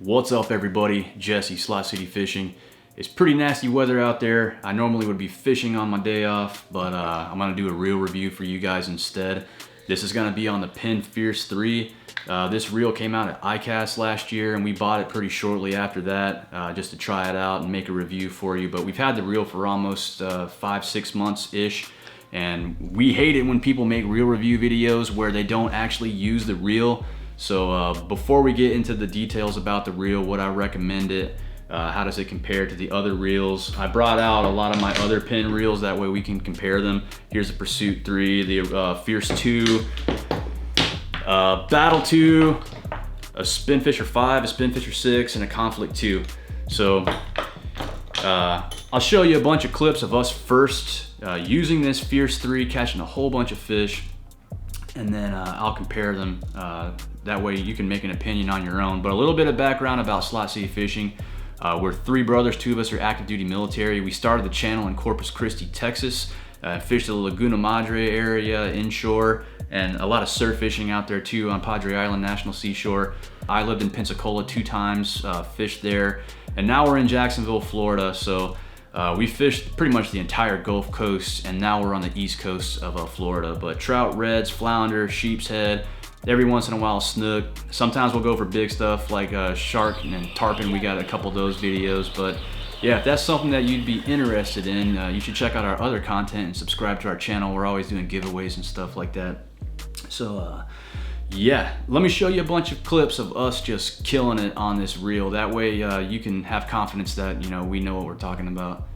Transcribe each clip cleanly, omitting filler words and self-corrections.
What's up everybody, Jesse, Slot City Fishing. It's pretty nasty weather out there. I normally would be fishing on my day off, but I'm gonna do a reel review for you guys instead. This is gonna be on the Penn Fierce III. This reel came out at ICAST last year and we bought it pretty shortly after that just to try it out and make a review for you. But we've had the reel for almost 5-6 months-ish. And we hate it when people make reel review videos where they don't actually use the reel. So before we get into the details about the reel, what I recommend it, how does it compare to the other reels, I brought out a lot of my other Penn reels, that way we can compare them. Here's the Pursuit 3, the Fierce 2, Battle 2, a Spinfisher 5, a Spinfisher 6, and a Conflict 2. So I'll show you a bunch of clips of us first using this Fierce 3, catching a whole bunch of fish, and then I'll compare them. That way you can make an opinion on your own. But a little bit of background about Slot City Fishing. We're 3 brothers, 2 of us are active duty military. We started the channel in Corpus Christi, Texas. Fished the Laguna Madre area inshore, and a lot of surf fishing out there too on Padre Island National Seashore. I lived in Pensacola 2 times, fished there, and now we're in Jacksonville, Florida. So we fished pretty much the entire Gulf Coast, and now we're on the east coast of Florida. But trout, reds, flounder, sheep's head, every once in a while snook. Sometimes we'll go for big stuff like shark and tarpon. We got a couple of those videos. But yeah, if that's something that you'd be interested in, you should check out our other content and subscribe to our channel. We're always doing giveaways and stuff like that. So yeah, let me show you a bunch of clips of us just killing it on this reel. That way you can have confidence that, you know, we know what we're talking about.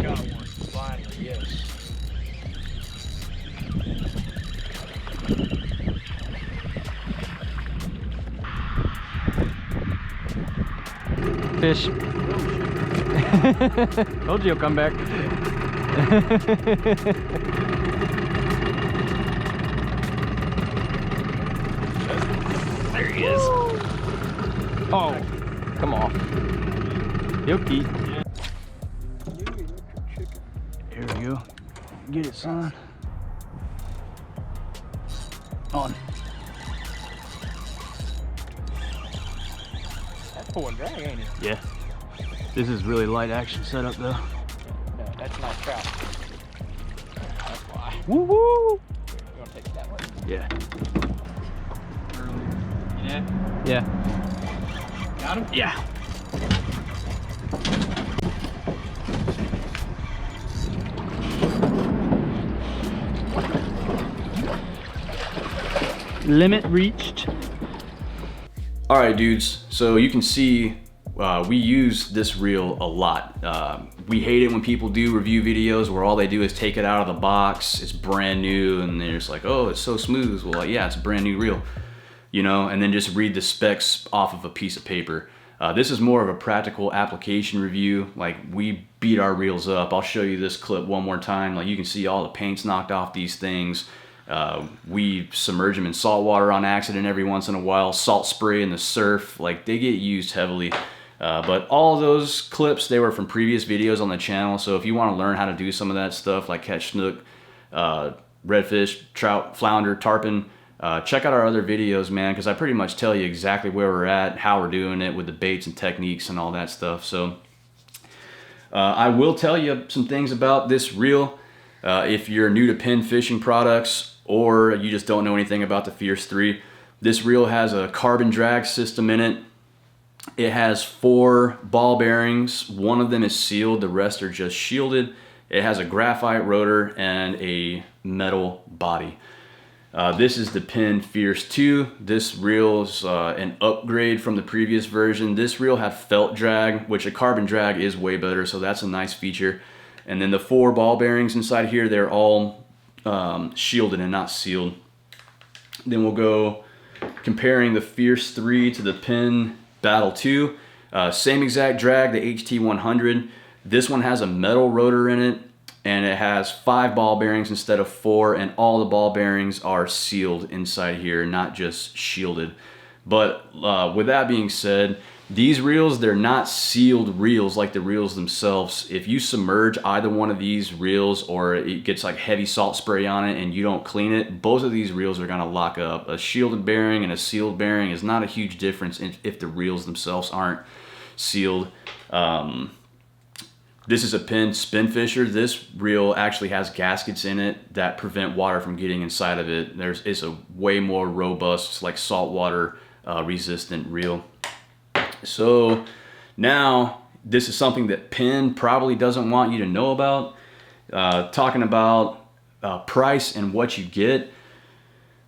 Got one, finally, yes. Fish. Told you he'll come back. There he is. Oh, come on. Yoki. There we go. Get it, son. On. That's pulling drag, ain't it? Yeah. This is really light action setup though. No, that's not trout. That's why. Woo woo! You want to take it that way? Yeah. Yeah. Yeah. Got him? Yeah. Limit reached. All right, dudes, so you can see we use this reel a lot. We hate it when people do review videos where all they do is take it out of the box, it's brand new, and they're just like, oh, it's so smooth. Well, yeah, it's a brand new reel, you know, and then just read the specs off of a piece of paper. This is more of a practical application review. Like, we beat our reels up. I'll show you this clip one more time. Like, you can see all the paint's knocked off these things. We submerge them in salt water on accident every once in a while. Salt spray in the surf, like, they get used heavily. But all of those clips, they were from previous videos on the channel. So if you want to learn how to do some of that stuff, like catch snook, redfish, trout, flounder, tarpon, check out our other videos, man, because I pretty much tell you exactly where we're at, how we're doing it with the baits and techniques and all that stuff. So I will tell you some things about this reel. If you're new to Penn fishing products, or you just don't know anything about the Fierce 3, this reel has a carbon drag system in it. It has 4 ball bearings. 1 of them is sealed, the rest are just shielded. It has a graphite rotor and a metal body. This is the Penn Fierce 2. This reel is an upgrade from the previous version. This reel had felt drag, which a carbon drag is way better, so that's a nice feature. And then the 4 ball bearings inside here, they're all shielded and not sealed. Then we'll go comparing the Fierce 3 to the Penn Battle 2. Same exact drag, the HT100. This one has a metal rotor in it, and it has 5 ball bearings instead of 4, and all the ball bearings are sealed inside here, not just shielded. But with that being said, These reels, they're not sealed reels like the reels themselves. If you submerge either one of these reels or it gets like heavy salt spray on it and you don't clean it, both of these reels are gonna lock up. A shielded bearing and a sealed bearing is not a huge difference if the reels themselves aren't sealed. This is a Penn Spinfisher. This reel actually has gaskets in it that prevent water from getting inside of it. It's a way more robust, like saltwater resistant reel. So now this is something that Penn probably doesn't want you to know about. Talking about price and what you get.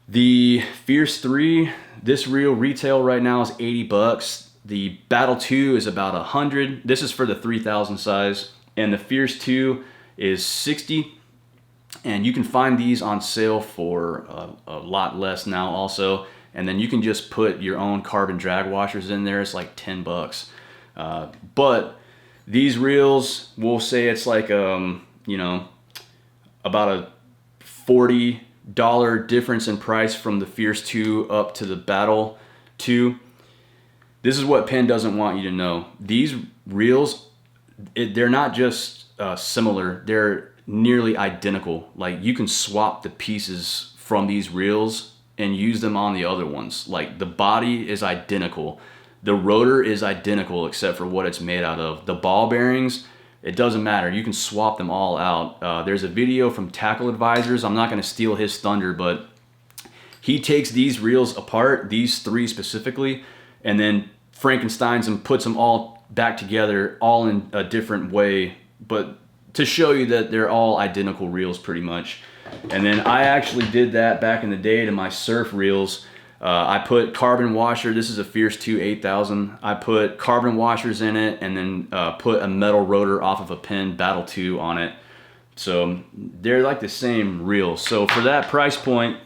The Fierce 3, this reel retail right now is 80 bucks. The Battle 2 is about 100. This is for the 3000 size. And the Fierce 2 is 60. And you can find these on sale for a lot less now also. And then you can just put your own carbon drag washers in there. It's like 10 bucks. But these reels, we'll say it's like, you know, about a $40 difference in price from the Fierce 2 up to the Battle 2. This is what Penn doesn't want you to know. These reels, they're not just similar, they're nearly identical. Like you can swap the pieces from these reels and use them on the other ones. Like the body is identical. The rotor is identical except for what it's made out of. The ball bearings, it doesn't matter. You can swap them all out. There's a video from Tackle Advisors. I'm not gonna steal his thunder, but he takes these reels apart, these three specifically, and then Frankensteins and puts them all back together, all in a different way, but to show you that they're all identical reels pretty much. And then I actually did that back in the day to my surf reels. I put carbon washer, this is a Fierce 2 8000. I put carbon washers in it and then put a metal rotor off of a Penn Battle 2 on it. So they're like the same reel. So for that price point,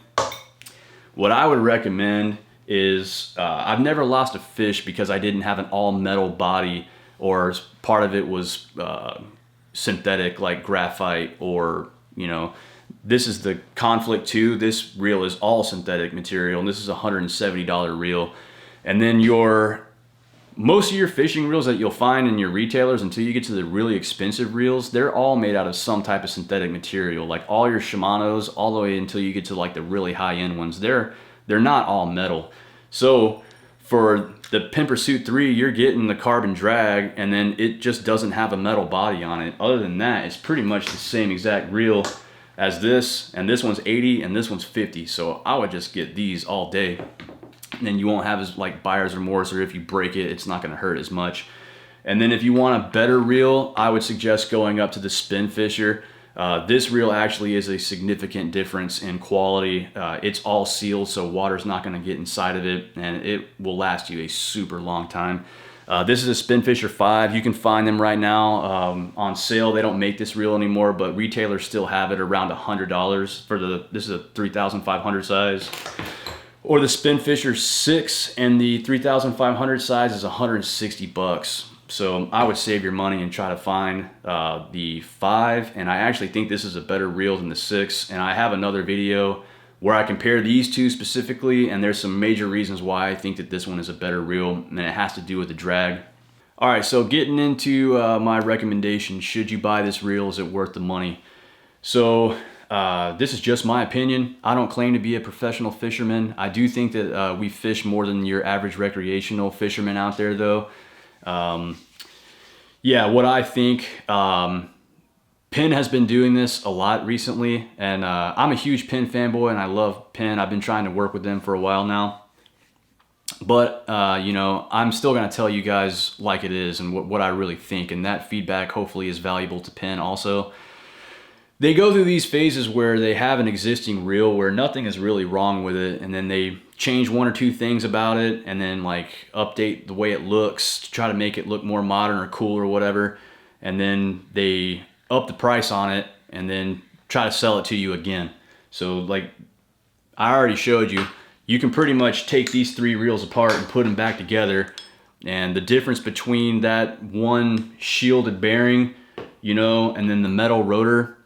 what I would recommend is, I've never lost a fish because I didn't have an all metal body or part of it was synthetic like graphite, or, you know, this is the Conflict 2. This reel is all synthetic material and this is a $170 reel. And then most of your fishing reels that you'll find in your retailers, until you get to the really expensive reels, they're all made out of some type of synthetic material. Like all your Shimanos, all the way until you get to like the really high-end ones, they're not all metal. So for the Penn Pursuit 3, you're getting the carbon drag and then it just doesn't have a metal body on it. Other than that, it's pretty much the same exact reel as this, and this one's 80 and this one's 50. So I would just get these all day. And then you won't have as like buyer's remorse, or if you break it, it's not gonna hurt as much. And then if you want a better reel, I would suggest going up to the Spinfisher. This reel actually is a significant difference in quality. It's all sealed, so water's not gonna get inside of it, and it will last you a super long time. This is a Spinfisher 5. You can find them right now on sale. They don't make this reel anymore, but retailers still have it around $100 for this is a 3,500 size. Or the Spinfisher 6 and the 3,500 size is 160 bucks. So I would save your money and try to find the 5, and I actually think this is a better reel than the 6, and I have another video where I compare these two specifically, and there's some major reasons why I think that this one is a better reel, and it has to do with the drag. All right, so getting into my recommendation, should you buy this reel? Is it worth the money? So this is just my opinion. I don't claim to be a professional fisherman. I do think that we fish more than your average recreational fisherman out there though. Yeah, what I think, Penn has been doing this a lot recently, and I'm a huge Penn fanboy and I love Penn. I've been trying to work with them for a while now. But, you know, I'm still going to tell you guys like it is and what I really think, and that feedback hopefully is valuable to Penn also. They go through these phases where they have an existing reel where nothing is really wrong with it, and then they change one or two things about it and then like update the way it looks to try to make it look more modern or cool or whatever, and then they up the price on it and then try to sell it to you again. So like I already showed you, you can pretty much take these 3 reels apart and put them back together, and the difference between that one shielded bearing, you know, and then the metal rotor,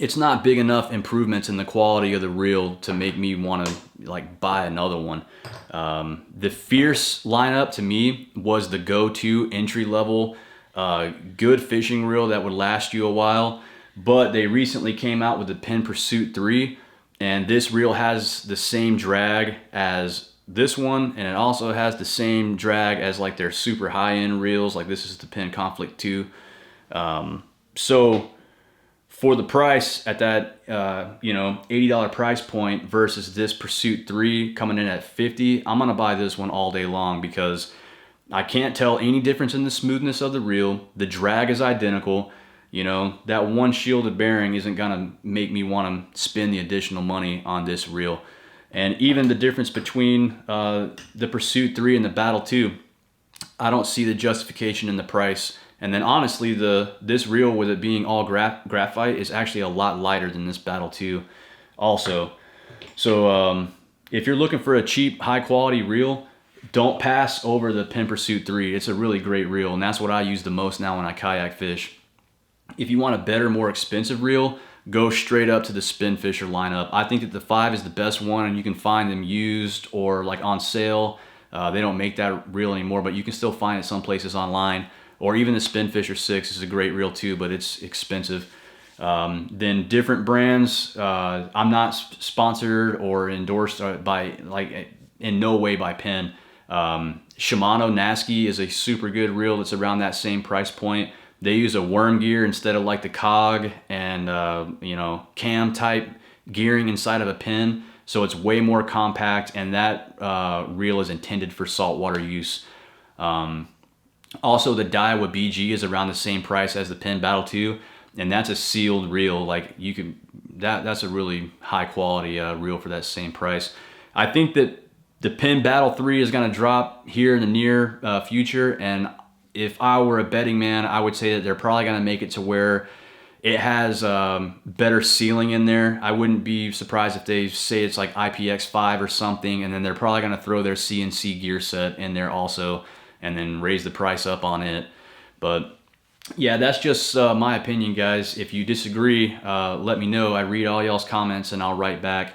it's not big enough improvements in the quality of the reel to make me want to like buy another one. The Fierce lineup to me was the go-to entry-level good fishing reel that would last you a while, but they recently came out with the Penn Pursuit 3, and this reel has the same drag as this one, and it also has the same drag as like their super high-end reels. Like this is the Penn Conflict 2. So for the price at that, you know, $80 price point versus this Pursuit 3 coming in at $50, I'm gonna buy this one all day long because I can't tell any difference in the smoothness of the reel. The drag is identical. You know, that one shielded bearing isn't gonna make me want to spend the additional money on this reel. And even the difference between the Pursuit 3 and the Battle 2, I don't see the justification in the price. And then honestly, this reel with it being all graphite is actually a lot lighter than this Battle 2 also. So if you're looking for a cheap, high quality reel, don't pass over the Penn Pursuit 3. It's a really great reel, and that's what I use the most now when I kayak fish. If you want a better, more expensive reel, go straight up to the Spinfisher lineup. I think that the 5 is the best one, and you can find them used or like on sale. They don't make that reel anymore, but you can still find it some places online. Or even the Spinfisher 6 is a great reel too, but it's expensive. Then different brands. I'm not sponsored or endorsed by, like, in no way by Penn. Shimano Nasky is a super good reel that's around that same price point. They use a worm gear instead of like the cog and you know, cam type gearing inside of a Penn, so it's way more compact, and that reel is intended for saltwater use. Also, the Daiwa BG is around the same price as the Penn Battle 2, and that's a sealed reel. Like you can, that's a really high quality reel for that same price. I think that the Penn Battle 3 is going to drop here in the near future, and if I were a betting man, I would say that they're probably going to make it to where it has better sealing in there. I wouldn't be surprised if they say it's like IPX5 or something, and then they're probably going to throw their CNC gear set in there also, and then raise the price up on it. But yeah, that's just my opinion, guys. If you disagree, let me know. I read all y'all's comments and I'll write back.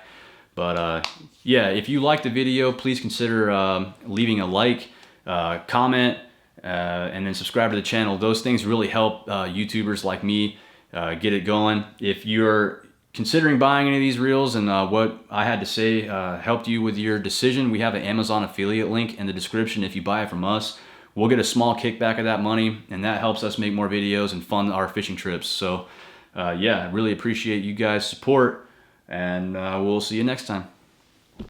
But yeah, if you liked the video, please consider leaving a like, comment, and then subscribe to the channel. Those things really help YouTubers like me get it going. If you're considering buying any of these reels and what I had to say helped you with your decision, we have an Amazon affiliate link in the description. If you buy it from us, we'll get a small kickback of that money, and that helps us make more videos and fund our fishing trips. So yeah, I really appreciate you guys' support, and we'll see you next time.